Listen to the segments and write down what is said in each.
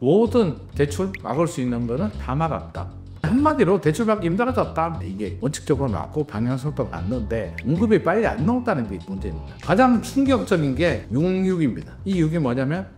모든 대출 막을 수 있는 거는 다 막았다. 한마디로 대출 받기 힘들어졌다. 이게 원칙적으로 맞고 방향성도 맞는데 공급이 빨리 안 나온다는 게 문제입니다. 가장 충격적인 게 66입니다. 이 6이 뭐냐면,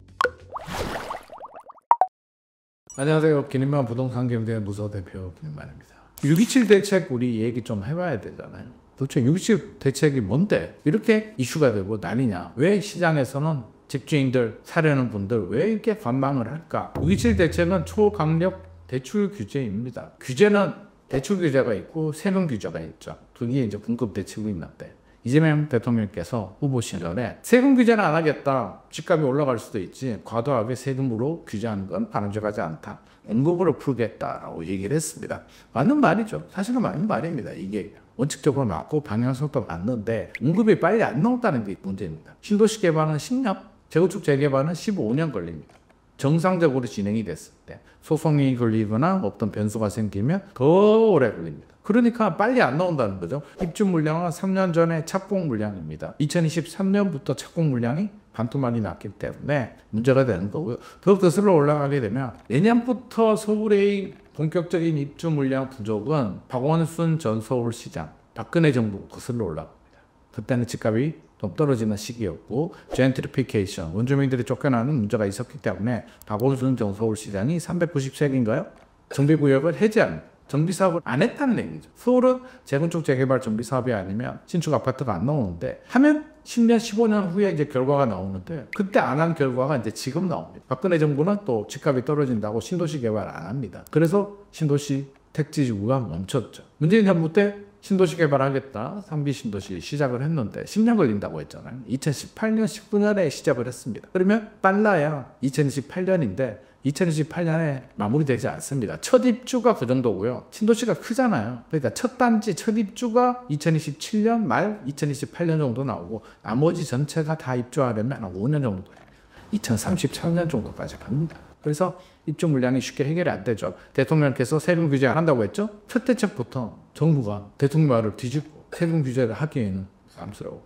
안녕하세요. 기능만 부동산 경제 무서 대표 김만입니다. 627 대책 우리 얘기 좀 해봐야 되잖아요. 도대체 627 대책이 뭔데 이렇게 이슈가 되고 난리냐? 왜 시장에서는 집주인들 사려는 분들 왜 이렇게 반망을 할까? 627 대책은 초강력 대출 규제입니다. 규제는 대출 규제가 있고 세금 규제가 있죠. 두 개 이제 분급 대책이 있는데, 이재명 대통령께서 후보 시절에 세금 규제는 안 하겠다. 집값이 올라갈 수도 있지. 과도하게 세금으로 규제하는 건 바람직하지 않다. 연금으로 풀겠다라고 얘기를 했습니다. 맞는 말이죠. 사실은 맞는 말입니다. 이게 원칙적으로 맞고 방향성도 맞는데 공급이 빨리 안 나온다는 게 문제입니다. 신도시 개발은 10년, 재건축 재개발은 15년 걸립니다. 정상적으로 진행이 됐을 때 소송이 걸리거나 어떤 변수가 생기면 더 오래 걸립니다. 그러니까 빨리 안 나온다는 거죠. 입주 물량은 3년 전에 착공 물량입니다. 2023년부터 착공 물량이 반토막이 났기 때문에 문제가 되는 거고요. 더 거슬러 올라가게 되면 내년부터 서울의 본격적인 입주 물량 부족은 박원순 전 서울시장, 박근혜 정부 거슬러 올라갑니다. 그때는 집값이 좀 떨어지는 시기였고 젠트리피케이션, 원주민들이 쫓겨나는 문제가 있었기 때문에 박원순 전 서울시장이 390세기인가요? 정비구역을 해제합니다. 정비사업을 안 했다는 얘기죠. 서울은 재건축 재개발 정비사업이 아니면 신축 아파트가 안 나오는데 하면 10년 15년 후에 이제 결과가 나오는데 그때 안 한 결과가 이제 지금 나옵니다. 박근혜 정부는 또 집값이 떨어진다고 신도시 개발 안 합니다. 그래서 신도시 택지지구가 멈췄죠. 문재인 정부 때 신도시 개발하겠다, 상비 신도시 시작을 했는데 10년 걸린다고 했잖아요. 2018년 19년에 시작을 했습니다. 그러면 빨라야 2028년인데 2028년에 마무리되지 않습니다. 첫 입주가 그 정도고요. 신도시가 크잖아요. 그러니까 첫 단지 첫 입주가 2027년 말 2028년 정도 나오고 나머지 전체가 다 입주하려면 한 5년 정도 2033년 정도까지 갑니다. 그래서 입주 물량이 쉽게 해결이 안 되죠. 대통령께서 세금 규제 안 한다고 했죠. 첫 대책부터 정부가 대통령 말을 뒤집고 세금 규제를 하기에는 부담스러워.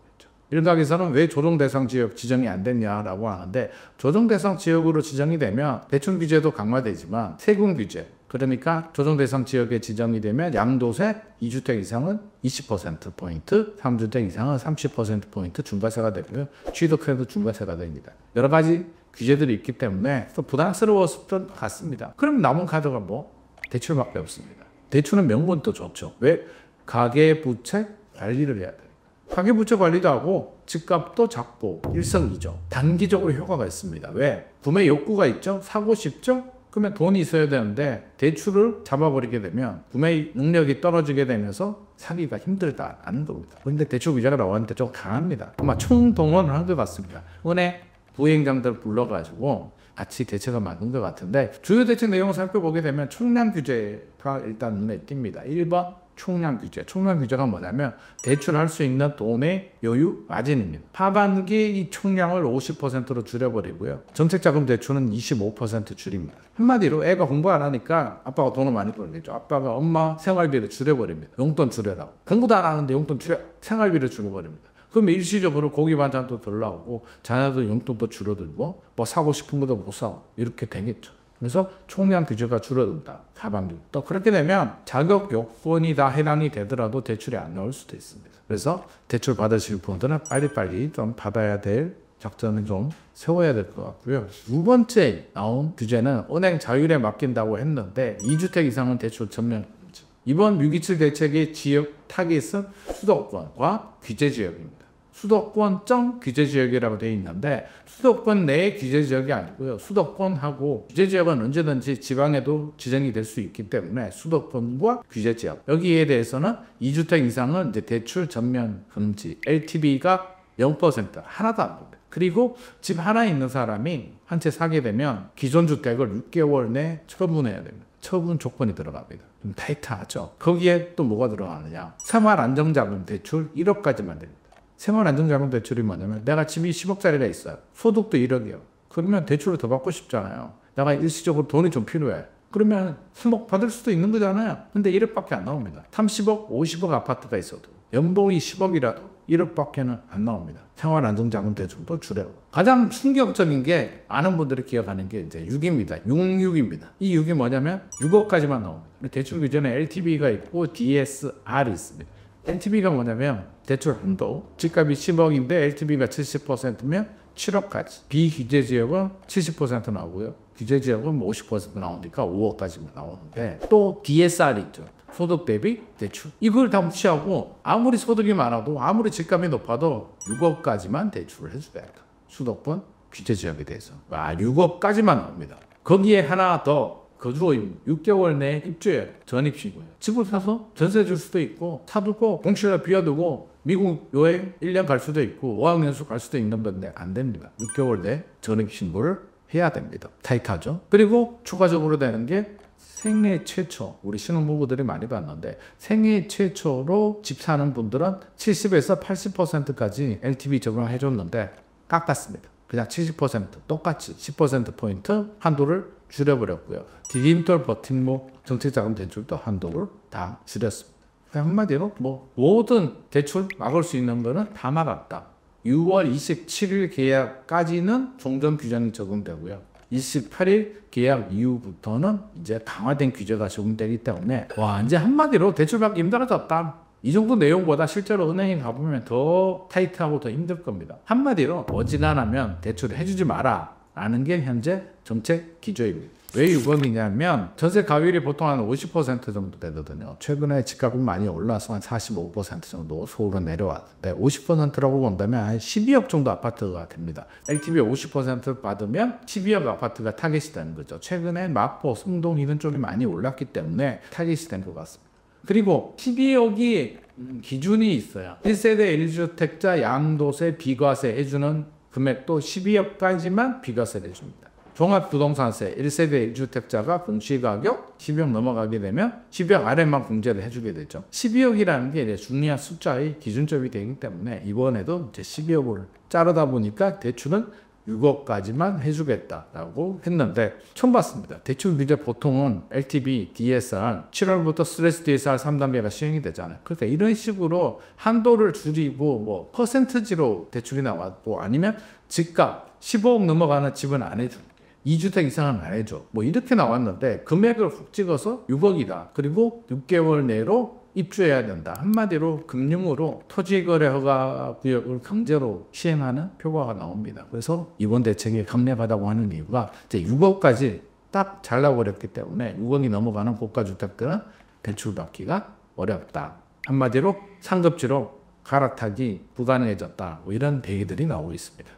이런 각에서는 왜 조정대상 지역 지정이 안 됐냐라고 하는데, 조정대상 지역으로 지정이 되면 대출 규제도 강화되지만 세금 규제, 그러니까 조정대상 지역에 지정이 되면 양도세 2주택 이상은 20%포인트, 3주택 이상은 30%포인트 중과세가 되고요. 취득세도 중과세가 됩니다. 여러 가지 규제들이 있기 때문에 또 부담스러웠던 것 같습니다. 그럼 남은 카드가 뭐? 대출밖에 없습니다. 대출은 명분도 좋죠. 왜? 가계부채 관리를 해야 돼요. 가계부채 관리도 하고 집값도 작고 일석이조, 단기적으로 효과가 있습니다. 왜? 구매 욕구가 있죠? 사고 싶죠? 그러면 돈이 있어야 되는데 대출을 잡아버리게 되면 구매 능력이 떨어지게 되면서 사기가 힘들다는 겁니다. 그런데 대출 규제가 나왔는데 좀 강합니다. 아마 총동원을 한 것 같습니다. 은행 부행장들 불러가지고 같이 대책을 만든 것 같은데, 주요 대책 내용을 살펴보게 되면 총량 규제가 일단 눈에 띕니다. 1번 총량 규제. 총량 규제가 뭐냐면 대출할 수 있는 돈의 여유 마진입니다. 하반기 이 총량을 50%로 줄여버리고요. 정책자금 대출은 25% 줄입니다. 한마디로 애가 공부 안 하니까 아빠가 돈을 많이 벌겠죠. 아빠가 엄마 생활비를 줄여버립니다. 용돈 줄여라고. 공부도 안 하는데 용돈 줄여, 생활비를 줄여버립니다. 그럼 일시적으로 고기 반찬도 덜 나오고 자녀들 용돈도 줄어들고 뭐 사고 싶은 것도 못 사고 이렇게 되겠죠. 그래서 총량 규제가 줄어든다. 하반기부터. 그렇게 되면 자격 요건이 다 해당이 되더라도 대출이 안 나올 수도 있습니다. 그래서 대출 받으실 분들은 빨리빨리 좀 받아야 될 작전을 좀 세워야 될 것 같고요. 두 번째 나온 규제는 은행 자율에 맡긴다고 했는데 2주택 이상은 대출 전면 금지. 이번 627 대책의 지역 타깃은 수도권과 규제지역입니다. 수도권점 규제지역이라고 되어 있는데 수도권 내의 규제지역이 아니고요. 수도권하고 규제지역은 언제든지 지방에도 지정이 될 수 있기 때문에 수도권과 규제지역, 여기에 대해서는 2주택 이상은 이제 대출 전면 금지, LTV가 0% 하나도 안 됩니다. 그리고 집 하나 있는 사람이 한 채 사게 되면 기존 주택을 6개월 내에 처분해야 됩니다. 처분 조건이 들어갑니다. 좀 타이트하죠. 거기에 또 뭐가 들어가느냐? 생활안정자금 대출 1억까지만 됩니다. 생활안정자금 대출이 뭐냐면 내가 집이 10억짜리가 있어요. 소득도 1억이에요. 그러면 대출을 더 받고 싶잖아요. 내가 일시적으로 돈이 좀 필요해. 그러면 3억 받을 수도 있는 거잖아요. 근데 1억밖에 안 나옵니다. 30억, 50억 아파트가 있어도 연봉이 10억이라도 1억밖에는 안 나옵니다. 생활안정자금 대출도 줄여요. 가장 충격적인 게 많은 분들이 기억하는 게 이제 6입니다. 66입니다. 이 6이 뭐냐면 6억까지만 나옵니다. 대출 규제는 LTV가 있고 DSR이 있습니다. LTV가 뭐냐면 대출 한도, 집값이 10억인데 LTV가 70%면 7억까지. 비규제 지역은 70% 나오고요. 규제 지역은 50% 나오니까 5억까지만 나오는데, 또 DSR이 있죠. 소득 대비 대출. 이걸 다 무시하고 아무리 소득이 많아도 아무리 집값이 높아도 6억까지만 대출을 해줘야 돼. 수도권 규제 지역에 대해서. 6억까지만 나옵니다. 거기에 하나 더 거주호입니다. 6개월 내에 입주해. 전입시고요. 집을 사서 전세 줄 수도 있고, 사두고 공실에 비워두고 미국 여행 1년 갈 수도 있고 어학연수 갈 수도 있는 건데 안 됩니다. 6개월 내에 전입신고를 해야 됩니다. 타이트하죠. 그리고 추가적으로 되는 게 생애 최초, 우리 신혼부부들이 많이 봤는데 생애 최초로 집 사는 분들은 70에서 80%까지 LTV 적용을 해줬는데 깎았습니다. 그냥 70% 똑같이 10%포인트 한도를 줄여버렸고요. 디딤돌 버팀목 정책자금 대출도 한도를 다 줄였습니다. 한마디로 모든 대출 막을 수 있는 거는 다 막았다. 6월 27일 계약까지는 종전 규정이 적용되고요. 28일 계약 이후부터는 이제 강화된 규제가 적용되기 때문에 이제 한마디로 대출받기 힘들어졌다. 이 정도 내용보다 실제로 은행에 가보면 더 타이트하고 더 힘들 겁니다. 한마디로 어지간하면 대출을 해주지 마라 라는 게 현재 정책 기조입니다. 왜 6억이냐면 전세 가율이 보통 한 50% 정도 되거든요. 최근에 집값이 많이 올라서 한 45% 정도 서울은 내려왔는데 50%라고 본다면 한 12억 정도 아파트가 됩니다. LTV 50% 받으면 12억 아파트가 타겟이 되는 거죠. 최근에 마포, 성동 이런 쪽이 많이 올랐기 때문에 타겟이 된 것 같습니다. 그리고 12억이 기준이 있어요. 1세대 1주택자 양도세 비과세 해주는 금액도 12억까지만 비과세를 해줍니다. 종합부동산세 1세대 1주택자가 공시가격 10억 넘어가게 되면 10억 아래만 공제를 해주게 되죠. 12억이라는 게 이제 중요한 숫자의 기준점이 되기 때문에 이번에도 이제 12억을 자르다 보니까 대출은 6억까지만 해주겠다라고 했는데 처음 봤습니다. 대출 규제 보통은 LTV, DSR, 7월부터 스트레스 DSR 3단계가 시행이 되잖아요. 그러니까 이런 식으로 한도를 줄이고 퍼센트지로 대출이 나왔고 아니면 집값 15억 넘어가는 집은 안 해줘. 2주택 이상은 안 해줘. 이렇게 나왔는데 금액을 훅 찍어서 6억이다. 그리고 6개월 내로 입주해야 된다. 한마디로 금융으로 토지거래허가 구역을 강제로 시행하는 표가가 나옵니다. 그래서 이번 대책이 감내받다고 하는 이유가 이제 6억까지 딱 잘라버렸기 때문에 6억이 넘어가는 고가주택들은 대출받기가 어렵다. 한마디로 상급지로 갈아타기 불가능해졌다. 이런 얘기들이 나오고 있습니다.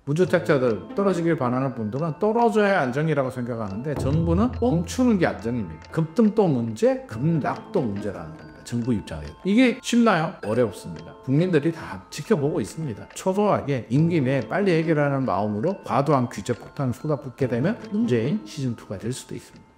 무주택자들 떨어지길 바라는 분들은 떨어져야 안정이라고 생각하는데 정부는 멈추는 게 안정입니다. 급등도 문제, 급락도 문제라는 겁니다. 정부 입장에서. 이게 쉽나요? 어렵습니다. 국민들이 다 지켜보고 있습니다. 초조하게 임기 내에 빨리 해결하는 마음으로 과도한 규제 폭탄을 쏟아붓게 되면 문재인 시즌2가 될 수도 있습니다.